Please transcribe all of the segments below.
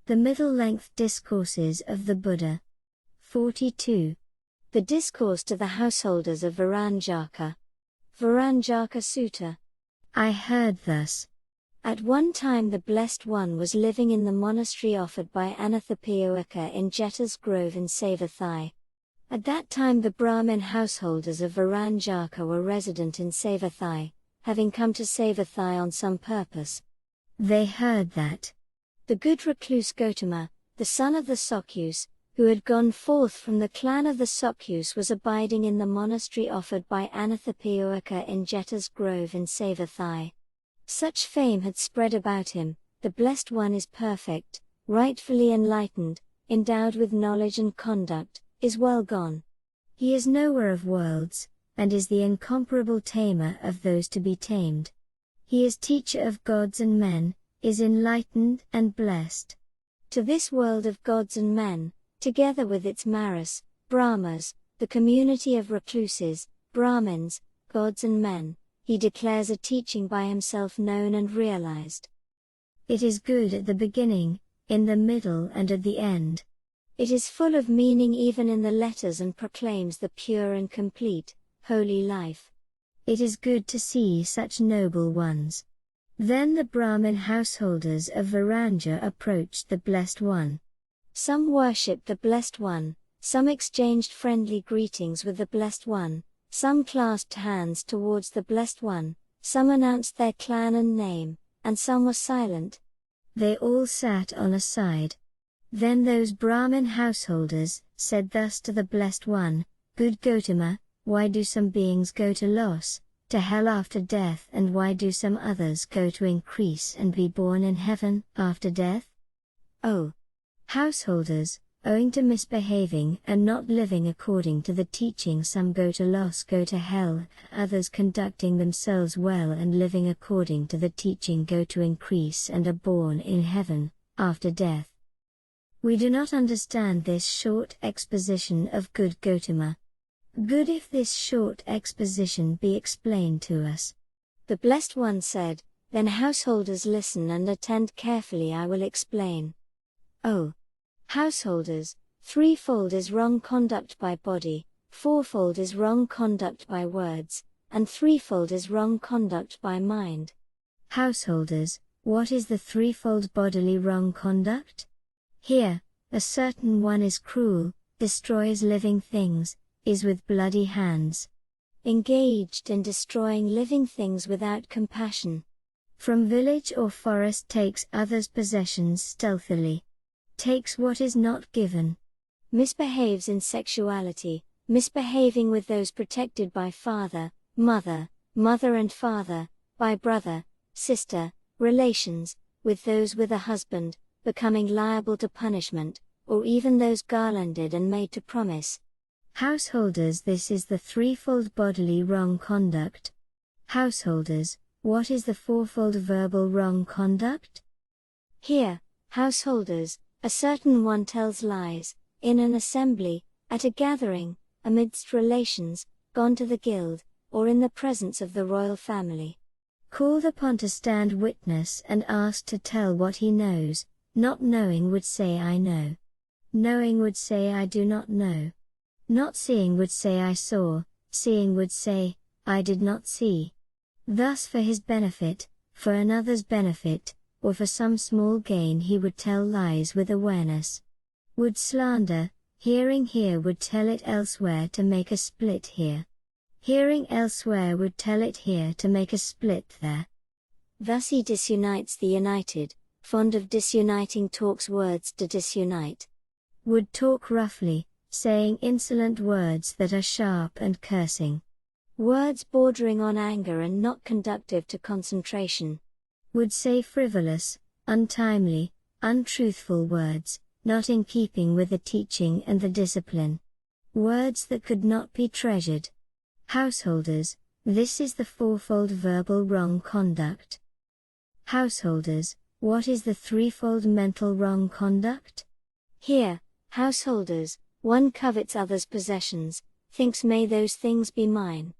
The middle-length discourses of the Buddha. 42. The Discourse to the Householders of Veranjaka. Veranjaka Sutta. I heard thus. At one time the Blessed One was living in the monastery offered by Anathapioika in Jeta's Grove in Savathai. At that time the Brahmin householders of Veranjaka were resident in Savathai, having come to Savathai on some purpose. They heard that the good recluse Gotama, the son of the Sokyus, who had gone forth from the clan of the Sokyus, was abiding in the monastery offered by Anathapioika in Jeta's Grove in Savathai. Such fame had spread about him. The Blessed One is perfect, rightfully enlightened, endowed with knowledge and conduct, is well gone. He is knower of worlds, and is the incomparable tamer of those to be tamed. He is teacher of gods and men, is enlightened and blessed. To this world of gods and men, together with its Maras, Brahmas, the community of recluses, Brahmins, gods and men, he declares a teaching by himself known and realized. It is good at the beginning, in the middle and at the end. It is full of meaning even in the letters and proclaims the pure and complete, holy life. It is good to see such noble ones. Then the Brahmin householders of Veranjaka approached the Blessed One. Some worshipped the Blessed One, some exchanged friendly greetings with the Blessed One, some clasped hands towards the Blessed One, some announced their clan and name, and some were silent. They all sat on a side. Then those Brahmin householders said thus to the Blessed One, Good Gotama, why do some beings go to loss, to hell after death, and why do some others go to increase and be born in heaven after death? Oh! Householders, owing to misbehaving and not living according to the teaching, some go to loss, go to hell, others conducting themselves well and living according to the teaching go to increase and are born in heaven after death. We do not understand this short exposition of good Gotama. Good if this short exposition be explained to us. The Blessed One said, Then householders listen and attend carefully, I will explain. Oh! Householders, threefold is wrong conduct by body, fourfold is wrong conduct by words, and threefold is wrong conduct by mind. Householders, what is the threefold bodily wrong conduct? Here, a certain one is cruel, destroys living things, is with bloody hands, engaged in destroying living things without compassion. From village or forest takes others' possessions stealthily, takes what is not given, misbehaves in sexuality, misbehaving with those protected by father, mother, mother and father, by brother, sister, relations, with those with a husband, becoming liable to punishment, or even those garlanded and made to promise. Householders, this is the threefold bodily wrong conduct. Householders, what is the fourfold verbal wrong conduct? Here, householders, a certain one tells lies, in an assembly, at a gathering, amidst relations, gone to the guild, or in the presence of the royal family. Called upon to stand witness and asked to tell what he knows, not knowing would say I know. Knowing would say I do not know. Not seeing would say I saw, seeing would say, I did not see. Thus for his benefit, for another's benefit, or for some small gain he would tell lies with awareness. Would slander, hearing here would tell it elsewhere to make a split here. Hearing elsewhere would tell it here to make a split there. Thus he disunites the united, fond of disuniting talks words to disunite. Would talk roughly, saying insolent words that are sharp and cursing. Words bordering on anger and not conducive to concentration. Would say frivolous, untimely, untruthful words, not in keeping with the teaching and the discipline. Words that could not be treasured. Householders, this is the fourfold verbal wrong conduct. Householders, what is the threefold mental wrong conduct? Here, householders, one covets others' possessions, thinks may those things be mine.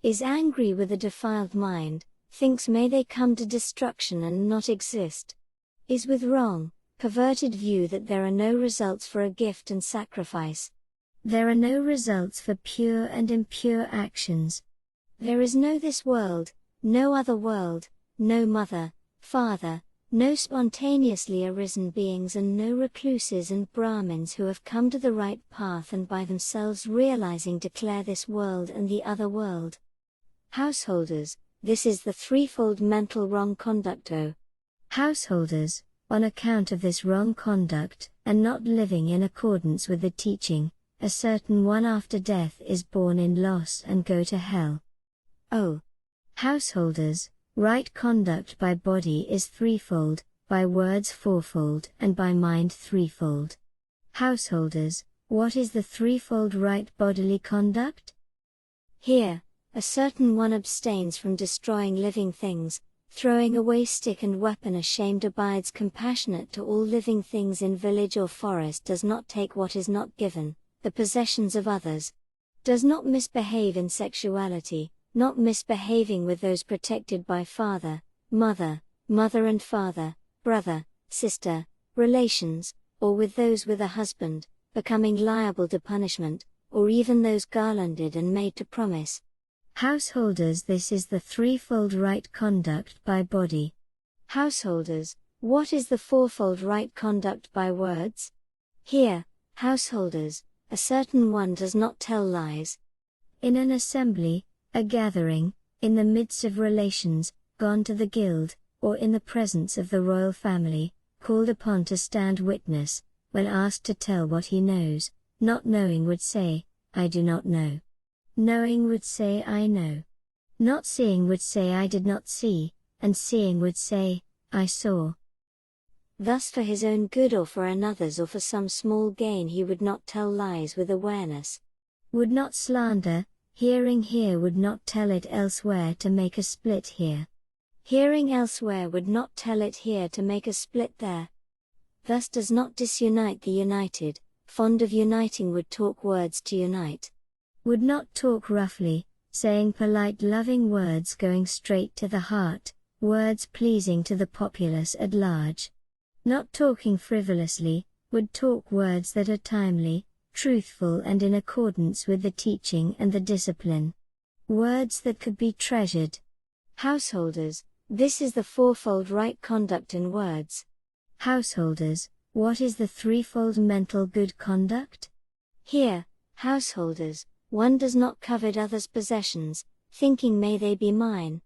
Is angry with a defiled mind, thinks may they come to destruction and not exist. Is with wrong, perverted view that there are no results for a gift and sacrifice. There are no results for pure and impure actions. There is no this world, no other world, no mother, father, no spontaneously arisen beings, and no recluses and Brahmins who have come to the right path and by themselves realizing declare this world and the other world. Householders, this is the threefold mental wrong conduct. O householders, on account of this wrong conduct, and not living in accordance with the teaching, a certain one after death is born in loss and go to hell. O householders, right conduct by body is threefold, by words fourfold, and by mind threefold. Householders, what is the threefold right bodily conduct? Here, a certain one abstains from destroying living things, throwing away stick and weapon, ashamed abides compassionate to all living things in village or forest, does not take what is not given, the possessions of others, does not misbehave in sexuality, not misbehaving with those protected by father, mother, mother and father, brother, sister, relations, or with those with a husband, becoming liable to punishment, or even those garlanded and made to promise. Householders, this is the threefold right conduct by body. Householders, what is the fourfold right conduct by words? Here, householders, a certain one does not tell lies. In an assembly, a gathering, in the midst of relations, gone to the guild, or in the presence of the royal family, called upon to stand witness, when asked to tell what he knows, not knowing would say, I do not know. Knowing would say, I know. Not seeing would say, I did not see, and seeing would say, I saw. Thus for his own good or for another's or for some small gain he would not tell lies with awareness. Would not slander, hearing here would not tell it elsewhere to make a split here. Hearing elsewhere would not tell it here to make a split there. Thus does not disunite the united, fond of uniting would talk words to unite. Would not talk roughly, saying polite loving words going straight to the heart, words pleasing to the populace at large. Not talking frivolously, would talk words that are timely, truthful and in accordance with the teaching and the discipline. Words that could be treasured. Householders, this is the fourfold right conduct in words. Householders, what is the threefold mental good conduct? Here, householders, one does not covet others' possessions, thinking may they be mine.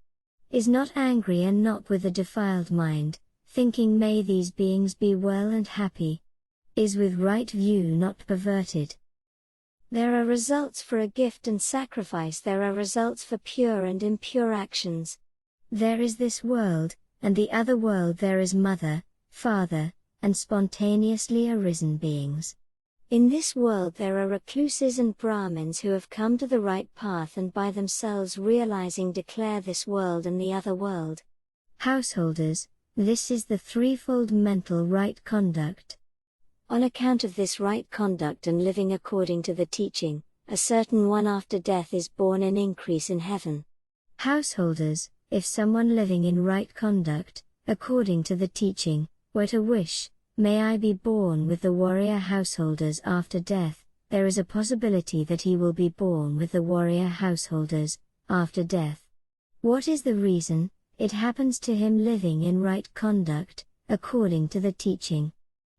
Is not angry and not with a defiled mind, thinking may these beings be well and happy. Is with right view not perverted. There are results for a gift and sacrifice, there are results for pure and impure actions. There is this world, and the other world, there is mother, father, and spontaneously arisen beings. In this world there are recluses and Brahmins who have come to the right path and by themselves realizing declare this world and the other world. Householders, this is the threefold mental right conduct. On account of this right conduct and living according to the teaching, a certain one after death is born in increase in heaven. Householders, if someone living in right conduct, according to the teaching, were to wish, may I be born with the warrior householders after death, there is a possibility that he will be born with the warrior householders after death. What is the reason? It happens to him living in right conduct, according to the teaching.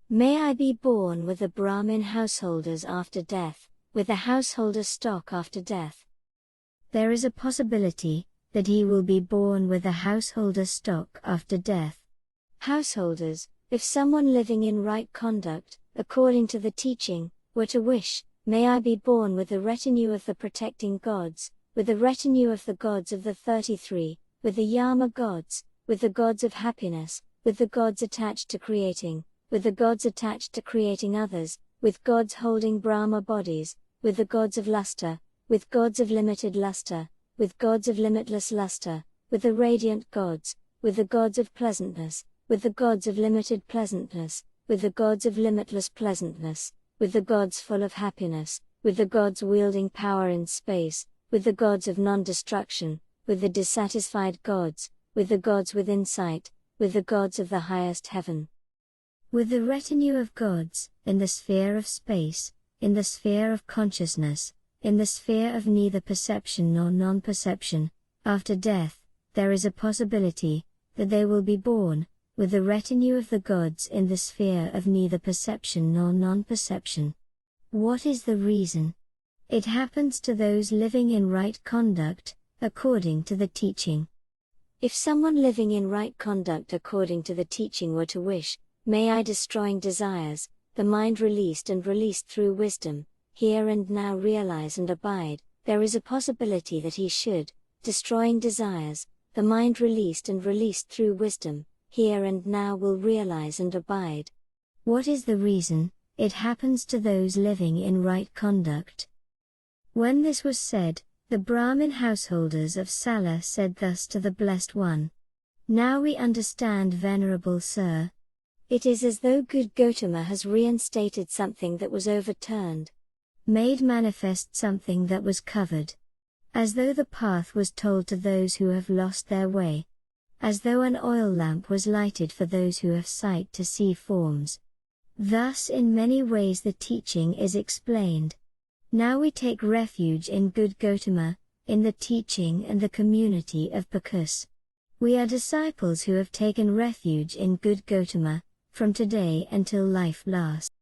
May I be born with the Brahmin householders after death, with the householder stock after death. There is a possibility that he will be born with the householder stock after death. Householders, if someone living in right conduct, according to the teaching, were to wish, may I be born with the retinue of the protecting gods, with the retinue of the gods of the 33, with the Yama gods, with the gods of happiness, with the gods attached to creating, with the gods attached to creating others, with gods holding Brahma bodies, with the gods of luster, with gods of limited luster, with gods of limitless luster, with the radiant gods, with the gods of pleasantness, with the gods of limited pleasantness, with the gods of limitless pleasantness, with the gods full of happiness, with the gods wielding power in space, with the gods of non-destruction, with the dissatisfied gods, with the gods with insight, with the gods of the highest heaven. with the retinue of gods, in the sphere of space, in the sphere of consciousness, in the sphere of neither perception nor non-perception, after death, there is a possibility that they will be born, with the retinue of the gods in the sphere of neither perception nor non-perception. What is the reason? It happens to those living in right conduct, according to the teaching. If someone living in right conduct according to the teaching were to wish, may I destroying desires, the mind released through wisdom, here and now realize and abide, there is a possibility that he should, destroying desires, the mind released through wisdom, here and now will realize and abide. What is the reason? It happens to those living in right conduct. When this was said, the Brahmin householders of Sala said thus to the Blessed One. Now we understand, Venerable Sir. It is as though good Gautama has reinstated something that was overturned, made manifest something that was covered. As though the path was told to those who have lost their way. As though an oil lamp was lighted for those who have sight to see forms. Thus in many ways the teaching is explained. Now we take refuge in good Gautama, in the teaching and the community of Bhikkhus. We are disciples who have taken refuge in good Gautama, from today until life lasts.